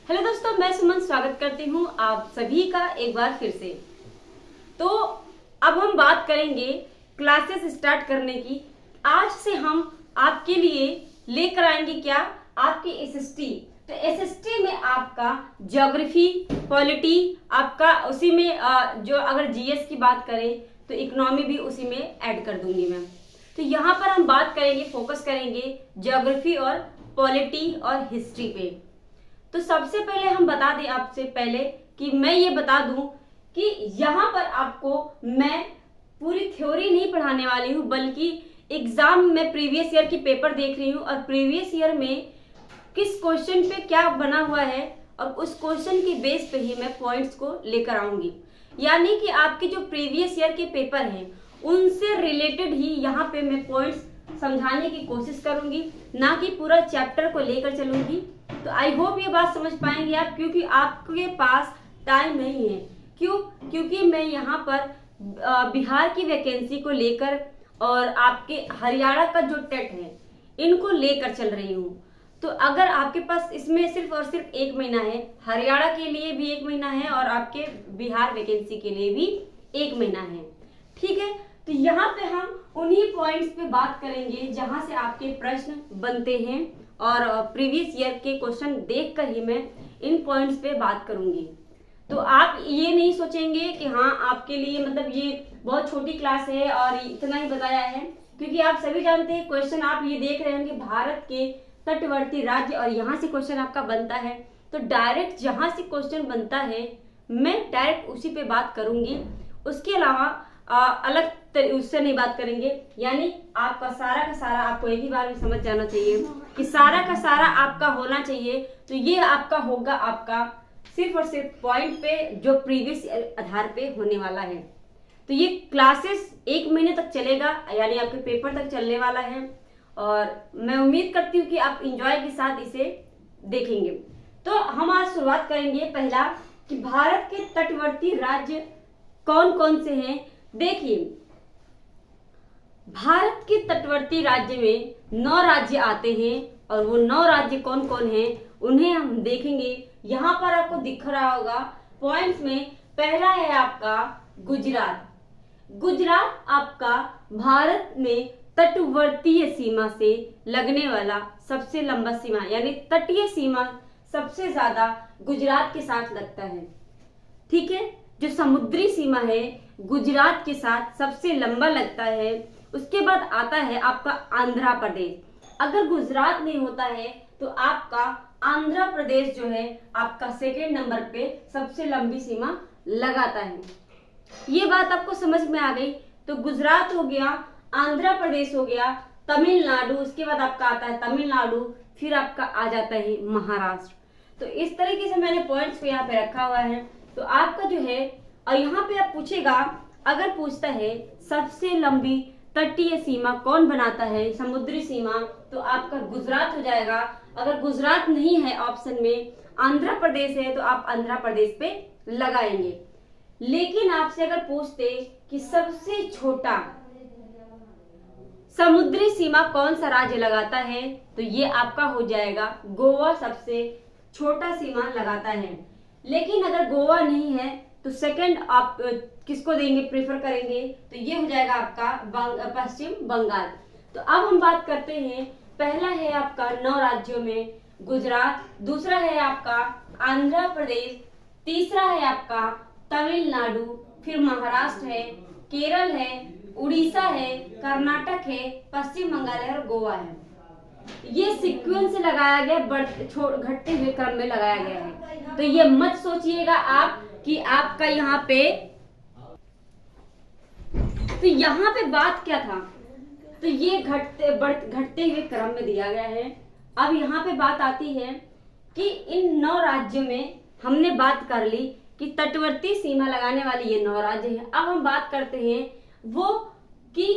Hello दोस्तों, मैं सुमन स्वागत करती हूँ आप सभी का एक बार फिर से। तो अब हम बात करेंगे क्लासेस स्टार्ट करने की। आज से हम आपके लिए लेकर आएंगे क्या, आपकी एसएसटी। तो एसएसटी में आपका ज्योग्राफी, पॉलिटी, आपका उसी में जो अगर जीएस की बात करें तो इकोनॉमी भी उसी में ऐड कर दूंगी मैं। तो यहाँ पर हम बात करेंगे, फोकस करेंगे ज्योग्राफी और पॉलिटी और हिस्ट्री पे। तो सबसे पहले हम बता दें आपसे पहले कि मैं ये बता दूं कि यहाँ पर आपको मैं पूरी थ्योरी नहीं पढ़ाने वाली हूँ, बल्कि एग्जाम में प्रीवियस ईयर की पेपर देख रही हूँ और प्रीवियस ईयर में किस क्वेश्चन पे क्या बना हुआ है और उस क्वेश्चन के बेस पे ही मैं पॉइंट्स को लेकर आऊंगी। यानी कि आपके जो प्रीवियस ईयर के पेपर हैं उनसे रिलेटेड ही यहाँ पे मैं पॉइंट्स समझाने की कोशिश करूंगी, ना कि पूरा चैप्टर को लेकर चलूंगी। तो आई होप ये बात समझ पाएंगे आप, क्योंकि आपके पास टाइम नहीं है। क्योंकि मैं यहाँ पर बिहार की वैकेंसी को लेकर और आपके हरियाणा का जो टेट है इनको लेकर चल रही हूँ। तो अगर आपके पास इसमें सिर्फ और सिर्फ 1 महीना है, हरियाणा के लिए भी 1 महीना है और आपके बिहार वैकेंसी के लिए भी 1 महीना है, ठीक है। तो यहाँ पे हम उन्हीं पॉइंट्स पे बात करेंगे जहां से आपके प्रश्न बनते हैं और प्रीवियस ईयर के क्वेश्चन देखकर ही मैं इन पॉइंट्स पे बात करूंगी। तो आप ये नहीं सोचेंगे कि हाँ आपके लिए मतलब ये बहुत छोटी क्लास है और इतना ही बताया है, क्योंकि आप सभी जानते हैं क्वेश्चन आप ये देख रहे होंगे भारत के तटवर्ती राज्य और यहाँ से क्वेश्चन आपका बनता है। तो डायरेक्ट जहाँ से क्वेश्चन बनता है मैं डायरेक्ट उसी पे बात करूंगी, उसके अलावा अलग उससे नहीं बात करेंगे। यानी आपका सारा का सारा आपको एक ही बार में समझ जाना चाहिए कि सारा का सारा आपका होना चाहिए। तो ये आपका होगा आपका सिर्फ और सिर्फ पॉइंट पे जो प्रीवियस आधार पे होने वाला है। तो ये क्लासेस 1 महीने तक चलेगा, यानी आपके पेपर तक चलने वाला है और मैं उम्मीद करती हूँ कि आप इंजॉय के साथ इसे देखेंगे। तो हम आज शुरुआत करेंगे पहला कि भारत के तटवर्ती राज्य कौन कौन से हैं। देखिए, भारत के तटवर्ती राज्य में 9 राज्य आते हैं और वो 9 राज्य कौन कौन हैं उन्हें हम देखेंगे। यहाँ पर आपको दिख रहा होगा पॉइंट्स में, पहला है आपका गुजरात। गुजरात आपका भारत में तटवर्तीय सीमा से लगने वाला सबसे लंबा सीमा, यानी तटीय सीमा सबसे ज्यादा गुजरात के साथ लगता है, ठीक है। जो समुद्री सीमा है गुजरात के साथ सबसे लंबा लगता है। उसके बाद आता है आपका आंध्र प्रदेश। अगर गुजरात नहीं होता है तो आपका आंध्र प्रदेश जो है आपका सेकेंड नंबर पे सबसे लंबी सीमा लगाता है। ये बात आपको समझ में आ गई। तो गुजरात हो गया, आंध्र प्रदेश हो गया, तमिलनाडु, उसके बाद आपका आता है तमिलनाडु, फिर आपका आ जाता है महाराष्ट्र। तो इस तरीके से मैंने पॉइंट्स को यहाँ पे रखा हुआ है। तो आपका जो है, और यहाँ पे आप पूछेगा, अगर पूछता है सबसे लंबी तटीय सीमा कौन बनाता है, समुद्री सीमा, तो आपका गुजरात हो जाएगा। अगर गुजरात नहीं है ऑप्शन में, आंध्र प्रदेश है, तो आप आंध्र प्रदेश पे लगाएंगे। लेकिन आपसे अगर पूछते कि सबसे छोटा समुद्री सीमा कौन सा राज्य लगाता है, तो ये आपका हो जाएगा गोवा सबसे छोटा सीमा लगाता है। लेकिन अगर गोवा नहीं है तो सेकंड आप किसको देंगे, प्रेफर करेंगे, तो ये हो जाएगा आपका पश्चिम बंगाल। तो अब हम बात करते हैं, पहला है आपका 9 राज्यों में गुजरात, दूसरा है आपका आंध्र प्रदेश, तीसरा है आपका तमिलनाडु, फिर महाराष्ट्र है, केरल है, उड़ीसा है, कर्नाटक है, पश्चिम बंगाल है और गोवा है। ये सीक्वेंस से लगाया गया, घटते हुए क्रम में लगाया गया है। तो ये मत सोचिएगा आप कि आपका यहाँ पे, तो यहाँ पे बात क्या था, तो ये घटते हुए क्रम में दिया गया है। अब यहाँ पे बात आती है कि इन 9 राज्यों में हमने बात कर ली कि तटवर्ती सीमा लगाने वाले ये 9 राज्य हैं। अब हम बात करते हैं वो कि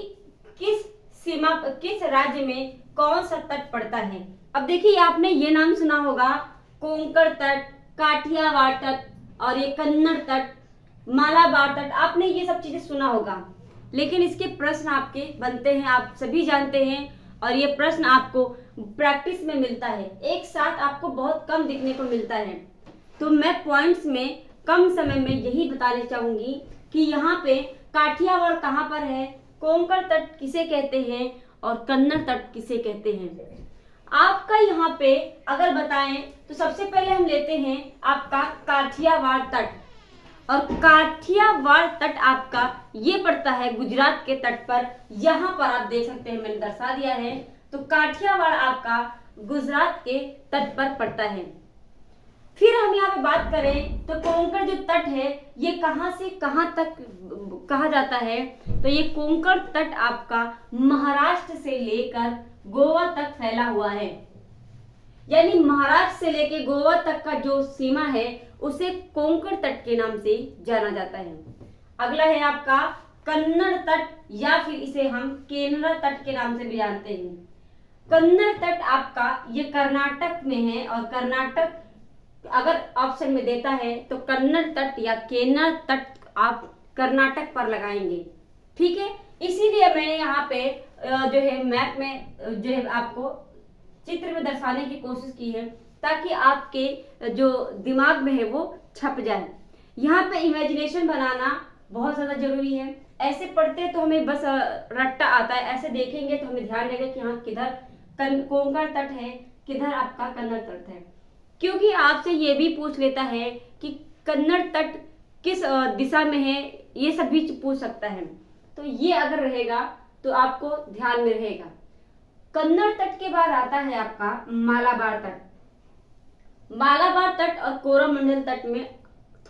किस राज्य में कौन सा तट पड़ता है। अब देखिए, आपने ये नाम सुना होगा कोंकण तट, काठियावाड़ तट और ये कन्नड़ तट, मालाबार तट, आपने ये सब चीजें सुना होगा। लेकिन इसके प्रश्न आपके बनते हैं, आप सभी जानते हैं, और ये प्रश्न आपको प्रैक्टिस में मिलता है, एक साथ आपको बहुत कम दिखने को मिलता है। तो मैं पॉइंट्स में कम समय में यही बताने चाहूंगी कि यहाँ पे काठियावाड़ कहाँ पर है, कोंकण तट किसे कहते हैं और कन्नड़ तट किसे कहते हैं। आपका यहाँ पे अगर बताएं तो सबसे पहले हम लेते हैं आपका काठियावाड़ तट, और काठियावाड़ तट आपका ये पड़ता है गुजरात के तट पर। यहाँ पर आप देख सकते हैं मैंने दर्शा दिया है, तो काठियावाड़ आपका गुजरात के तट पर पड़ता है। फिर हम यहाँ पे बात करें तो कोंकण जो तट है ये कहाँ से कहाँ तक कहा जाता है, तो ये कोंकण तट आपका महाराष्ट्र से लेकर गोवा तक फैला हुआ है, यानी महाराष्ट्र से लेकर गोवा तक का जो सीमा है उसे कोंकण तट के नाम से जाना जाता है। अगला है आपका कन्नड़ तट, या फिर इसे हम केनरा तट के नाम से भी जानते हैं। कन्नड़ तट आपका ये कर्नाटक में है, और कर्नाटक अगर ऑप्शन में देता है तो कन्नड़ तट या केनर तट आप कर्नाटक पर लगाएंगे, ठीक है। इसीलिए मैंने यहाँ पे जो है मैप में जो है आपको चित्र में दर्शाने की कोशिश की है, ताकि आपके जो दिमाग में है वो छप जाए। यहाँ पे इमेजिनेशन बनाना बहुत ज्यादा जरूरी है। ऐसे पढ़ते तो हमें बस रट्टा आता है, ऐसे देखेंगे तो हमें ध्यान रहेगा कि हाँ किधर कोंकण तट है, किधर आपका कन्नड़ तट है। क्योंकि आपसे ये भी पूछ लेता है कि कन्नड़ तट किस दिशा में है, ये सब भी पूछ सकता है, तो ये अगर रहेगा तो आपको ध्यान में रहेगा। कन्नड़ तट के बाद आता है आपका मालाबार तट। मालाबार तट और कोरोमंडल तट में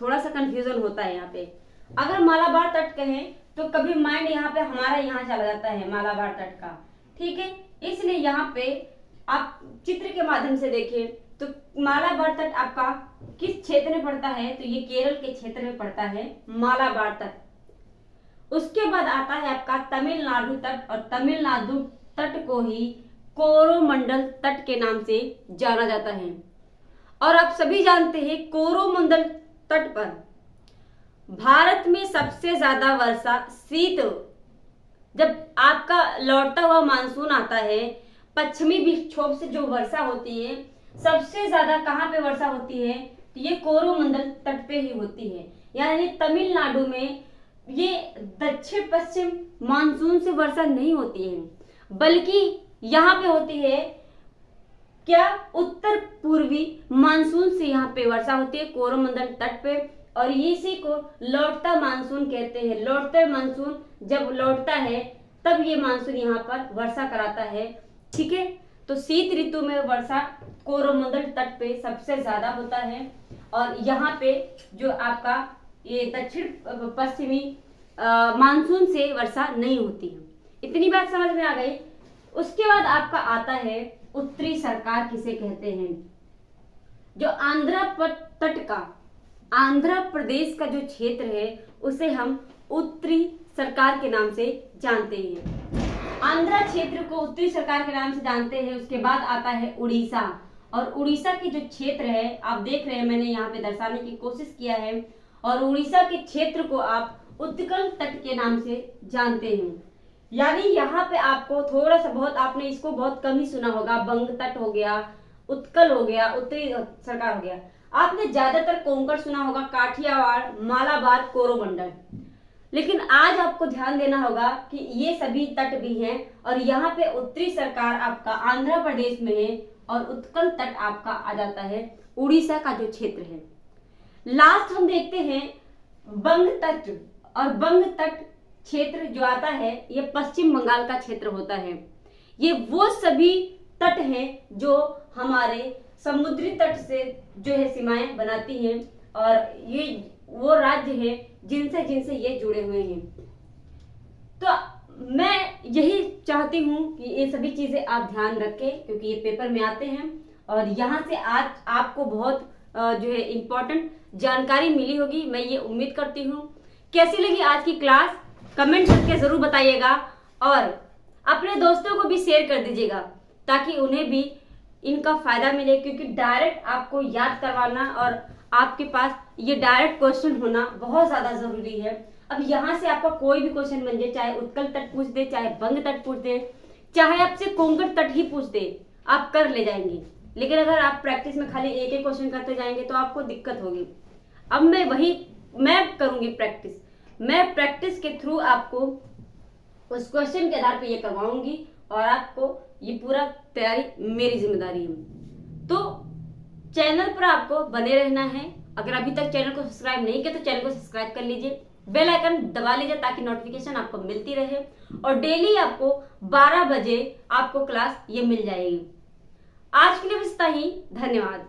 थोड़ा सा कंफ्यूजन होता है यहाँ पे। अगर मालाबार तट कहें तो कभी माइंड यहाँ पे हमारा यहाँ चला जाता है मालाबार तट का, ठीक है। इसलिए यहाँ पे आप चित्र के माध्यम से देखें तो मालाबार तट आपका किस क्षेत्र में पड़ता है, तो ये केरल के क्षेत्र में पड़ता है मालाबार तट। उसके बाद आता है आपका तमिलनाडु तट, और तमिलनाडु तट को ही कोरोमंडल तट के नाम से जाना जाता है। और आप सभी जानते हैं कोरोमंडल तट पर भारत में सबसे ज्यादा वर्षा शीत, जब आपका लौटता हुआ मानसून आता है, पश्चिमी विक्षोभ से जो वर्षा होती है, सबसे ज्यादा कहाँ पे वर्षा होती है, तो ये कोरोमंडल तट पे ही होती है। यानी तमिलनाडु में ये दक्षिण पश्चिम मानसून से वर्षा नहीं होती है, बल्कि यहाँ पे होती है क्या, उत्तर पूर्वी मानसून से यहाँ पे वर्षा होती है कोरोमंडल तट पे। और इसी को लौटता मानसून कहते हैं। लौटता मानसून जब लौटता है तब ये मानसून यहाँ पर वर्षा कराता है, ठीक है। तो शीत ऋतु में वर्षा कोरोमंडल तट पे सबसे ज्यादा होता है, और यहाँ पे जो आपका ये दक्षिण पश्चिमी मानसून से वर्षा नहीं होती है। इतनी बात समझ में आ गई। उसके बाद आपका आता है उत्तरी सरकार किसे कहते हैं। जो तट का आंध्र प्रदेश का जो क्षेत्र है उसे हम उत्तरी सरकार के नाम से जानते हैं। आंध्र क्षेत्र को उत्तरी सरकार के नाम से जानते हैं। उसके बाद आता है उड़ीसा, और उड़ीसा के जो क्षेत्र है आप देख रहे हैं, मैंने यहाँ पे दर्शाने की कोशिश किया है। और उड़ीसा के क्षेत्र को आप उत्कल तट के नाम से जानते हैं। यानी यहाँ पे आपको थोड़ा सा बहुत, आपने इसको बहुत कम ही सुना होगा, बंग तट हो गया, उत्कल हो गया, उत्तरी सरकार हो गया। आपने ज्यादातर कोंकण सुना होगा, काठियावाड़, मालाबार, कोरोमंडल। लेकिन आज आपको ध्यान देना होगा कि ये सभी तट भी हैं, और यहाँ पे उत्तरी सरकार आपका आंध्र प्रदेश में है, और उत्कल तट आपका आ जाता है उड़ीसा का जो क्षेत्र है। लास्ट हम देखते हैं बंग तट, और बंग तट क्षेत्र जो आता है ये पश्चिम बंगाल का क्षेत्र होता है। ये वो सभी तट हैं जो हमारे समुद्री तट से जो है सीमाएं बनाती हैं, और ये वो राज्य है जिनसे जिनसे ये जुड़े हुए हैं। तो मैं यही चाहती हूँ कि ये सभी चीजें आप ध्यान रखें, क्योंकि ये पेपर में आते हैं, और यहाँ से आज आपको बहुत जो है इम्पोर्टेंट जानकारी मिली होगी, मैं ये उम्मीद करती हूँ। कैसी लगी आज की क्लास कमेंट करके जरूर बताइएगा, और अपने दोस्तों को भी शेयर कर दीजिएगा, ताकि उन्हें भी इनका फायदा मिले। क्योंकि डायरेक्ट आपको याद करवाना और आपके पास ये डायरेक्ट क्वेश्चन होना बहुत ज्यादा जरूरी है। अब यहाँ से आपका कोई भी क्वेश्चन बन जाए, चाहे उत्कल तट पूछ दे, चाहे बंग तट पूछ दे, चाहे आपसे कोंकण तट ही पूछ दे, आप कर ले जाएंगे। लेकिन अगर आप प्रैक्टिस में खाली एक एक क्वेश्चन करते जाएंगे तो आपको दिक्कत होगी। अब मैं करूंगी प्रैक्टिस। मैं प्रैक्टिस के थ्रू आपको उस क्वेश्चन के आधार पे ये करवाऊंगी और आपको ये पूरा तैयारी मेरी जिम्मेदारी है। तो चैनल पर आपको बने रहना है। अगर अभी तक चैनल को सब्सक्राइब नहीं किया तो चैनल को सब्सक्राइब कर लीजिए, बेल आइकन दबा लीजिए ताकि नोटिफिकेशन आपको मिलती रहे और डेली आपको 12 बजे आपको क्लास ये मिल जाएगी। आज के लिए बस इतना ही। धन्यवाद।